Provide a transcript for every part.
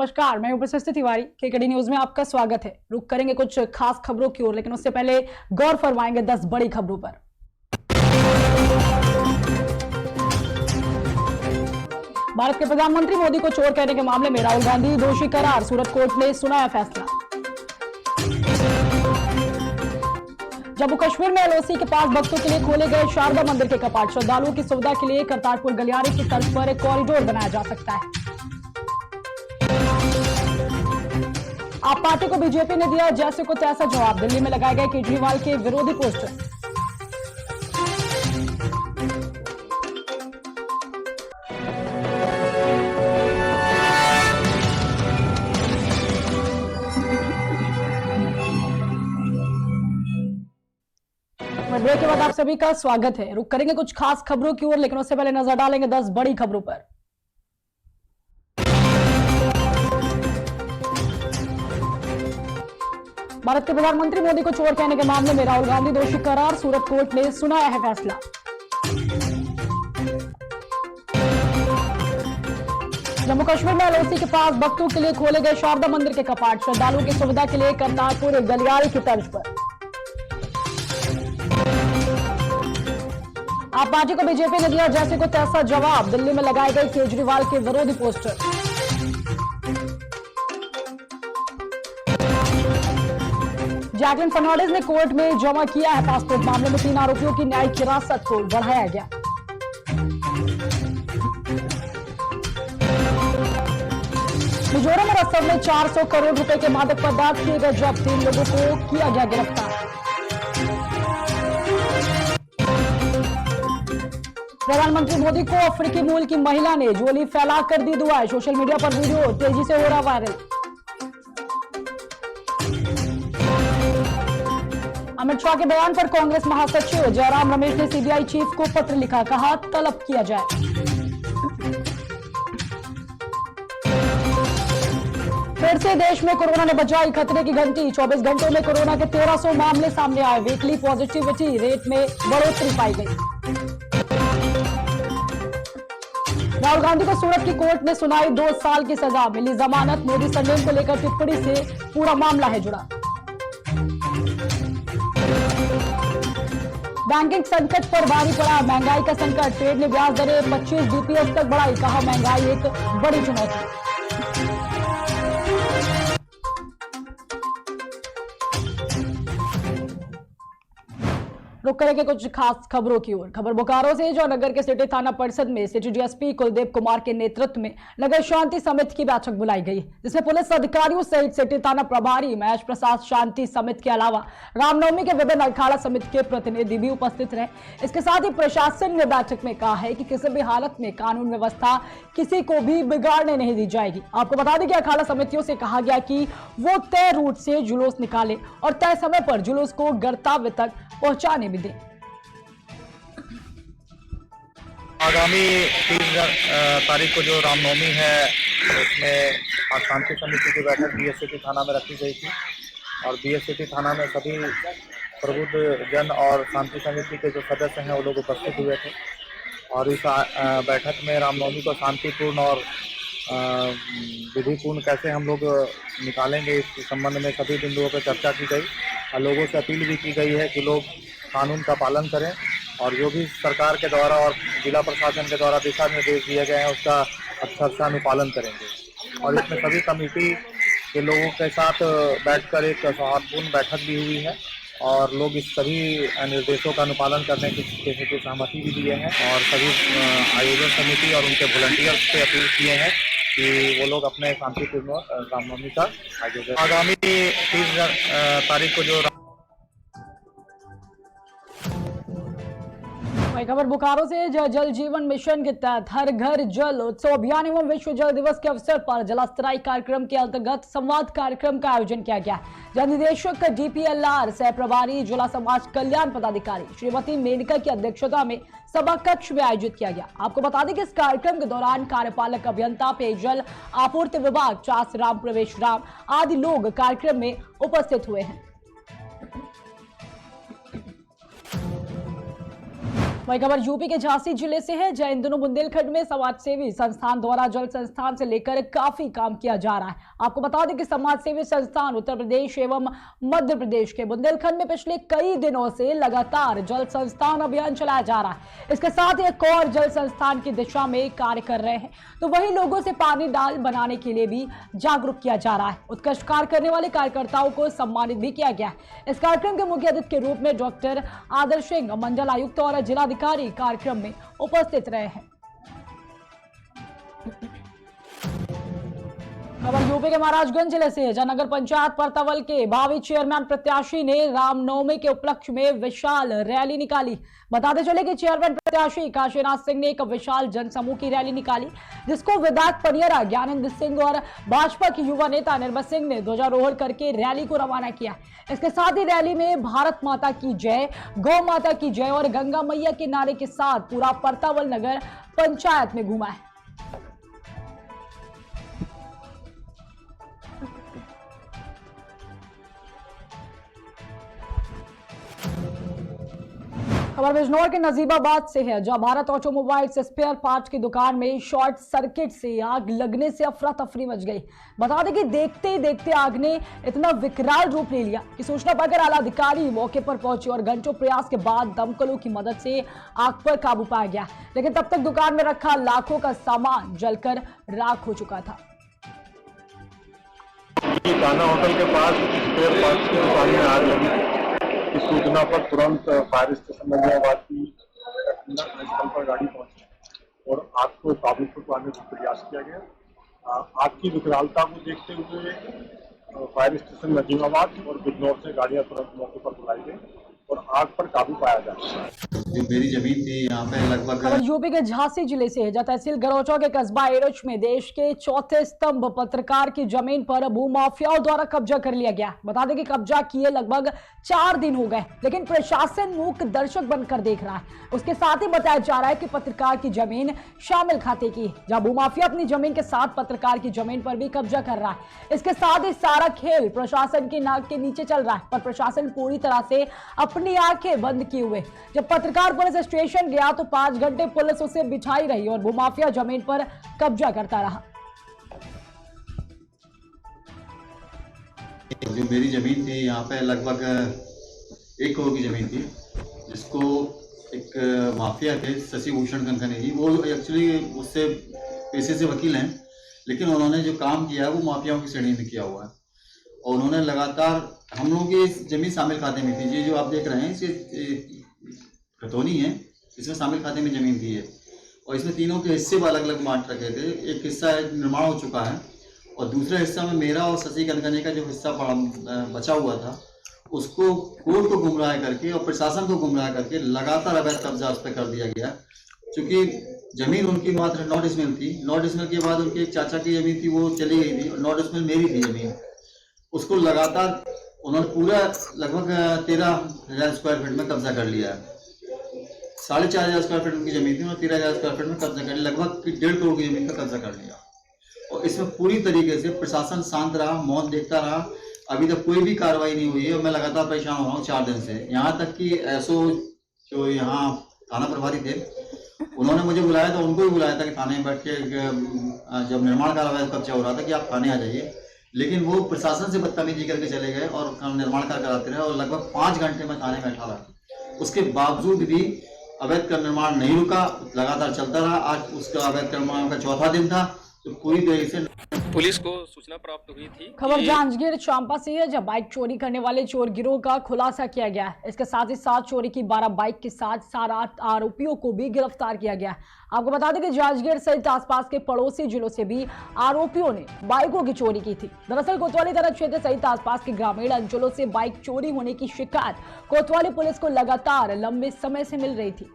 नमस्कार, मैं उपस्थित तिवारी केकेडी न्यूज में आपका स्वागत है। रुक करेंगे कुछ खास खबरों की ओर, लेकिन उससे पहले गौर फरमाएंगे 10 बड़ी खबरों पर। भारत के प्रधानमंत्री मोदी को चोर कहने के मामले में राहुल गांधी दोषी करार, सूरत कोर्ट ने सुनाया फैसला। जम्मू कश्मीर में एलओसी के पास भक्तों के लिए खोले गए शारदा मंदिर के कपाट, श्रद्धालुओं की सुविधा के लिए करतारपुर गलियारे की तर्ज पर एक कॉरिडोर बनाया जा सकता है। आप पार्टी को बीजेपी ने दिया जैसे को तैसा जवाब, दिल्ली में लगाए गए केजरीवाल के विरोधी पोस्टर। ब्रेक के बाद आप सभी का स्वागत है। रुक करेंगे कुछ खास खबरों की ओर, लेकिन उससे पहले नजर डालेंगे 10 बड़ी खबरों पर। भारत के प्रधानमंत्री मोदी को चोर कहने के मामले में राहुल गांधी दोषी करार, सूरत कोर्ट ने सुनाया है फैसला। जम्मू कश्मीर में एलओसी के पास भक्तों के लिए खोले गए शारदा मंदिर के कपाट, श्रद्धालुओं की सुविधा के लिए करतारपुर गलियारे की तर्ज पर। आप पार्टी को बीजेपी ने दिया जैसे को तैसा जवाब, दिल्ली में लगाए गए केजरीवाल के विरोधी पोस्टर। जैकलिन फर्नांडिस ने कोर्ट में जमा किया है पासपोर्ट, मामले में 3 आरोपियों की न्यायिक हिरासत को बढ़ाया गया। मिजोरम और असम में 400 करोड़ रुपए के मादक पदार्थ किए गए जब्त, 3 लोगों को किया गया गिरफ्तार। प्रधानमंत्री मोदी को अफ्रीकी मूल की महिला ने झोली फैलाकर दी दुआएं, सोशल मीडिया पर वीडियो तेजी से हो रहा वायरल। अमित शाह के बयान पर कांग्रेस महासचिव जयराम रमेश ने सीबीआई चीफ को पत्र लिखा, कहा तलब किया जाए। फिर से देश में कोरोना ने बजाई खतरे की घंटी, 24 घंटों में कोरोना के 1300 मामले सामने आए, वीकली पॉजिटिविटी रेट में बढ़ोतरी पाई गई। राहुल गांधी को सूरत की कोर्ट ने सुनाई 2 साल की सजा, मिली जमानत, मोदी संदेश को लेकर टिप्पणी से पूरा मामला है जुड़ा। बैंकिंग संकट पर भारी पड़ा महंगाई का संकट, फेड ने ब्याज दरें 25 बीपीएस तक बढ़ाई, कहा महंगाई एक बड़ी चुनौती। रुक करेंगे कुछ खास खबरों की ओर। खबर बोकारो से, जो नगर के सिटी थाना परिषद में सिटी डीएसपी कुलदीप कुमार के नेतृत्व में नगर शांति समिति की बैठक बुलाई गई, जिसमें पुलिस अधिकारियों सहित सिटी थाना प्रभारी महेश प्रसाद शांति समिति के अलावा रामनवमी के विभिन्न अखाड़ा समिति के प्रतिनिधि भी उपस्थित रहे। इसके साथ ही प्रशासन ने बैठक में कहा है कि किसी भी हालत में कानून व्यवस्था किसी को भी बिगाड़ने नहीं दी जाएगी। आपको बता दें कि अखाड़ा समितियों से कहा गया कि वो तय रूट से जुलूस निकाले और तय समय पर जुलूस को गंतव्य तक पहुंचाने भी दें। आगामी 3 तारीख को जो रामनवमी है, उसमें आज शांति समिति की बैठक बीएससीटी थाना में रखी गई थी और बीएससीटी थाना में सभी प्रबुद्ध जन और शांति समिति के जो सदस्य हैं वो लोग उपस्थित हुए थे। और इस बैठक में रामनवमी को शांतिपूर्ण और विधिपूर्ण कैसे हम लोग निकालेंगे, इस संबंध में सभी बिंदुओं पर चर्चा की गई और लोगों से अपील भी की गई है कि लोग कानून का पालन करें और जो भी सरकार के द्वारा और जिला प्रशासन के द्वारा दिशा निर्देश दिए गए हैं उसका अक्षरशः अनुपालन करेंगे। और इसमें सभी कमेटी के लोगों के साथ बैठकर एक सौहार्दपूर्ण बैठक भी हुई है और लोग इस सभी निर्देशों का अनुपालन करने की हेतु सहमति भी दिए हैं और सभी आयोजन समिति और उनके वॉलंटियर्स से अपील किए हैं कि वो लोग अपने शांतिपूर्ण रामनवमी का आयोजन आगामी 3 तारीख को जो खबर बोकारो से, जल जीवन मिशन के तहत हर घर जल उत्सव अभियान एवं विश्व जल दिवस के अवसर पर जलास्तराई कार्यक्रम के अंतर्गत संवाद कार्यक्रम का आयोजन किया गया। जल निदेशक डीपीएलआर सह प्रभारी जिला समाज कल्याण पदाधिकारी श्रीमती मेनका की अध्यक्षता में सभा कक्ष में आयोजित किया गया। आपको बता दें कि इस कार्यक्रम के दौरान कार्यपालक अभियंता, पेयजल आपूर्ति विभाग, चास राम, प्रवेश राम आदि लोग कार्यक्रम में उपस्थित हुए हैं। वही खबर यूपी के झांसी जिले से है, जहां इन दिनों बुंदेलखंड में समाजसेवी संस्थान द्वारा जल संस्थान से लेकर काफी काम किया जा रहा है। आपको बता दें कि समाजसेवी संस्थान उत्तर प्रदेश एवं मध्य प्रदेश के बुंदेलखंड में पिछले कई दिनों से लगातार जल संस्थान अभियान चलाया जा रहा है। इसके साथ ही एक और जल संस्थान की दिशा में कार्य कर रहे हैं, तो वही लोगों से पानी डाल बनाने के लिए भी जागरूक किया जा रहा है। उत्कृष्ट कार्य करने वाले कार्यकर्ताओं को सम्मानित भी किया गया है। इस कार्यक्रम के मुख्य अतिथि के रूप में डॉक्टर आदर्श सिंह मंडल आयुक्त और जिलाधिकारी कार्यक्रम में उपस्थित रहे हैं। खबर यूपी के महाराजगंज जिले से है, जहां नगर पंचायत परतवल के भावी चेयरमैन प्रत्याशी ने रामनवमी के उपलक्ष्य में विशाल रैली निकाली। बताते चले कि चेयरमैन प्रत्याशी काशीनाथ सिंह ने एक विशाल जनसमूह की रैली निकाली, जिसको विधायक पनियरा ज्ञानेंद्र सिंह और भाजपा की युवा नेता निर्मल सिंह ने ध्वजारोहण करके रैली को रवाना किया। इसके साथ ही रैली में भारत माता की जय, गौ माता की जय और गंगा मैया के नारे के साथ पूरा परतवल नगर पंचायत में घूमा है। खबर बिजनौर के नजीबाबाद से है, जहां भारत ऑटोमोबाइल्स स्पेयर पार्ट्स की दुकान में शॉर्ट सर्किट से आग लगने से अफरा तफरी मच गई। बता दें कि देखते ही देखते आग ने इतना विकराल रूप ले लिया कि सूचना पाकर आला अधिकारी मौके पर पहुंचे और घंटों प्रयास के बाद दमकलों की मदद से आग पर काबू पाया गया, लेकिन तब तक दुकान में रखा लाखों का सामान जलकर राख हो चुका था। गाना होटल के पास स्पेयर पार्ट्स की दुकान में आग लगी। इस सूचना पर तुरंत फायर स्टेशन नजीबाबाद की स्थल पर गाड़ी पहुंची और आग को काबू पाने का प्रयास किया गया। आग की विकरालता को देखते हुए फायर स्टेशन नजीबाबाद और बिजनौर से गाड़ियां तुरंत मौके पर बुलाई गई और आग पर काबू पाया जा रहा है। जो मेरी जमीन थी यहाँ पे लगभग। खबर यूपी के झांसी जिले से है, जहाँ तहसील गरौचा के कस्बा एरोच में देश के चौथे स्तंभ पत्रकार की जमीन पर भूमाफियाओं द्वारा कब्जा कर लिया गया। बता दें कि कब्जा किए लगभग 4 दिन हो गए, लेकिन प्रशासन मूक दर्शक बनकर देख रहा है। उसके साथ ही बताया जा रहा है कि पत्रकार की जमीन शामिल खाते की, जहां भूमाफिया अपनी जमीन के साथ पत्रकार की जमीन पर भी कब्जा कर रहा है। इसके साथ ही सारा खेल प्रशासन की नाक के नीचे चल रहा है, पर प्रशासन पूरी तरह से अपनी आंखें बंद किए हुए। जब पत्रकार पुलिस स्टेशन गया तो 5 घंटे पुलिस उसे बिछाई रही और भूमाफिया जमीन पर कब्जा करता रहा। जो मेरी जमीन थी यहाँ पे लगभग 1 करोड़ की जमीन थी, जिसको एक माफिया थे शशि भूषण कनकने जी, वो एक्चुअली उससे पेशे से वकील हैं, लेकिन उन्होंने जो काम किया है वो माफियाओं की श्रेणी में किया हुआ है। और उन्होंने लगातार हम लोगों की जमीन शामिल खाते में थी। ये जो आप देख रहे हैं इसे खतौनी है, इसमें शामिल खाते में जमीन थी है और इसमें तीनों के हिस्से अलग अलग बांट रखे थे। एक हिस्सा निर्माण हो चुका है और दूसरे हिस्सा में मेरा और शशि कनकने का जो हिस्सा बचा हुआ था उसको कोर्ट को गुमराह करके और प्रशासन को गुमराह करके लगातार अवैध कब्जा उस पर कर दिया गया। क्योंकि जमीन उनकी मात्र 9 डिसमिल थी। 9 डिसमिल के बाद उनके एक चाचा की जमीन थी, वो चली गई थी और 9 डिसमिल मेरी थी जमीन। उसको लगातार उन्होंने पूरा लगभग 13,000 स्क्वायर फीट में कब्जा कर लिया है। 4,500 स्क्वायर फीट की जमीन थी और 13,000 स्क्वायर फीट में कब्जा कर लिया, लगभग 1.5 करोड़ की जमीन का कब्जा कर लिया। और इसमें पूरी तरीके से प्रशासन शांत रहा, मौन देखता रहा। अभी तक कोई भी कार्रवाई नहीं हुई है और मैं लगातार परेशान हो रहा हूँ 4 दिन से। यहाँ तक कि एसओ जो यहाँ थाना प्रभारी थे उन्होंने मुझे बुलाया था, उनको भी बुलाया था कि थाने में बैठ के जब निर्माण कार्य कब्जा हो रहा था कि आप थाने आ जाइए, लेकिन वो प्रशासन से बदतमीजी करके चले गए और निर्माण कार्य कराते रहे और लगभग 5 घंटे में थाने में बैठा रहा। उसके बावजूद भी अवैध का निर्माण नहीं रुका, लगातार चलता रहा। आज उसका अवैध निर्माण का 4था दिन था, तो पूरी तरह से पुलिस को सूचना प्राप्त हुई थी। खबर जांजगीर चांपा से है, जब बाइक चोरी करने वाले चोर गिरोह का खुलासा किया गया है। इसके साथ ही 7 चोरी की 12 बाइक के साथ 7 आरोपियों को भी गिरफ्तार किया गया। आपको बता दें कि जांजगीर सहित आसपास के पड़ोसी जिलों से भी आरोपियों ने बाइकों की चोरी की थी। दरअसल कोतवाली थाना क्षेत्र सहित आसपास के ग्रामीण अंचलों से बाइक चोरी होने की शिकायत कोतवाली पुलिस को लगातार लंबे समय से मिल रही थी।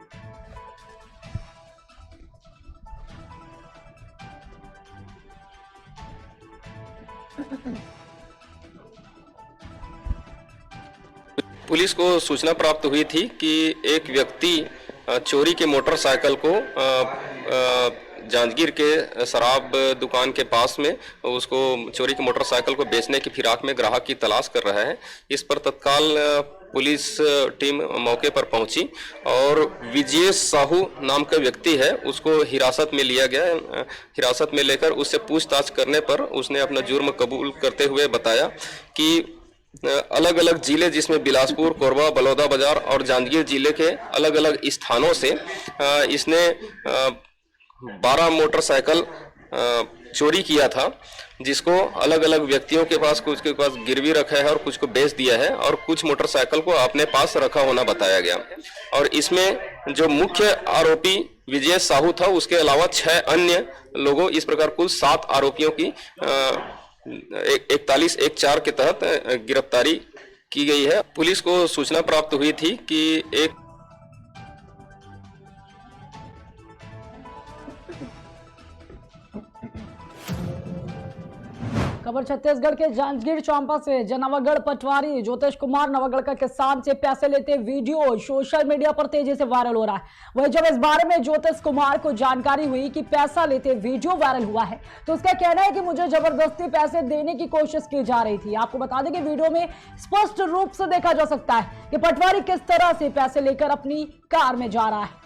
पुलिस को सूचना प्राप्त हुई थी कि एक व्यक्ति चोरी के मोटरसाइकिल को जांजगीर के शराब दुकान के पास में उसको चोरी के मोटरसाइकिल को बेचने की फिराक में ग्राहक की तलाश कर रहा है। इस पर तत्काल पुलिस टीम मौके पर पहुंची और विजय साहू नाम का व्यक्ति है, उसको हिरासत में लिया गया। हिरासत में लेकर उससे पूछताछ करने पर उसने अपना जुर्म कबूल करते हुए बताया कि अलग अलग जिले, जिसमें बिलासपुर, कोरबा, बलौदा बाजार और जांजगीर जिले के अलग अलग स्थानों से इसने 12 मोटरसाइकिल चोरी किया था, जिसको अलग अलग व्यक्तियों के पास, कुछ के पास गिरवी रखा है और कुछ को बेच दिया है और कुछ मोटरसाइकिल को अपने पास रखा होना बताया गया। और इसमें जो मुख्य आरोपी विजय साहू था, उसके अलावा 6 अन्य लोगों, इस प्रकार कुल 7 आरोपियों की 41(1)(4) के तहत गिरफ्तारी की गई है। पुलिस को सूचना प्राप्त हुई थी कि एक खबर छत्तीसगढ़ के जांजगीर चांपा से, नवागढ़ पटवारी ज्योतिष कुमार नवागढ़ का किसान से पैसे लेते वीडियो सोशल मीडिया पर तेजी से वायरल हो रहा है। वही जब इस बारे में ज्योतिष कुमार को जानकारी हुई कि पैसा लेते वीडियो वायरल हुआ है, तो उसका कहना है कि मुझे जबरदस्ती पैसे देने की कोशिश की जा रही थी। आपको बता दें कि वीडियो में स्पष्ट रूप से देखा जा सकता है कि पटवारी किस तरह से पैसे लेकर अपनी कार में जा रहा है।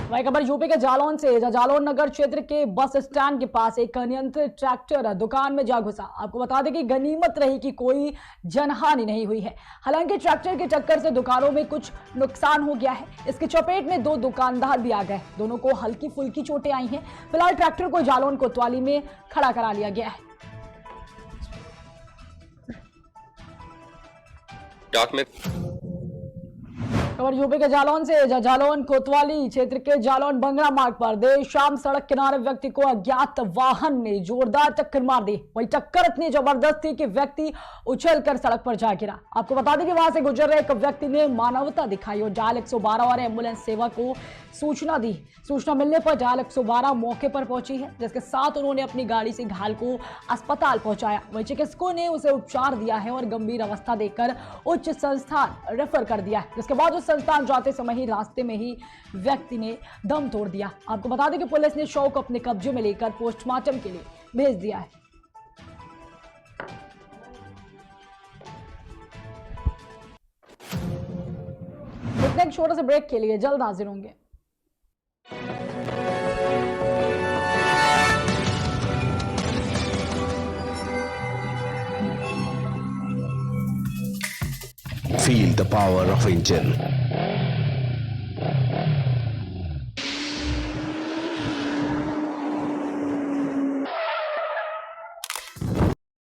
वही खबर यूपी के जालौन से, जालौन नगर क्षेत्र के बस स्टैंड के पास एक अनियंत्रित ट्रैक्टर दुकान में जा घुसा। आपको बता दें कि गनीमत रही कि कोई जनहानि नहीं हुई है। हालांकि ट्रैक्टर की टक्कर से दुकानों में कुछ नुकसान हो गया है। इसकी चपेट में 2 दुकानदार भी आ गए। दोनों को हल्की फुल्की चोटें आई हैं। फिलहाल ट्रैक्टर को जालौन कोतवाली में खड़ा करा लिया गया है। खबर यूपी के जालौन से, जालौन कोतवाली क्षेत्र के जालौन बंगरा मार्ग पर देर शाम सड़क किनारे व्यक्ति को अज्ञात वाहन ने जोरदार टक्कर मार दी। वही टक्कर इतनी जबरदस्त थी कि व्यक्ति उछलकर सड़क पर जा गिरा। आपको बता दें कि वहां से गुजर रहे एक व्यक्ति ने मानवता दिखाई और डायल 112 और एम्बुलेंस सेवा को सूचना दी। सूचना मिलने पर डायल 112 मौके पर पहुंची है, जिसके साथ उन्होंने अपनी गाड़ी से घायल को अस्पताल पहुंचाया। वही चिकित्सकों ने उसे उपचार दिया है और गंभीर अवस्था देखकर उच्च संस्थान रेफर कर दिया है, जिसके बाद उस संस्थान जाते समय ही रास्ते में ही व्यक्ति ने दम तोड़ दिया। आपको बता दें कि पुलिस ने शव को अपने कब्जे में लेकर पोस्टमार्टम के लिए भेज दिया है। एक छोटे से ब्रेक के लिए जल्द हाजिर होंगे। Feel the power of Indian.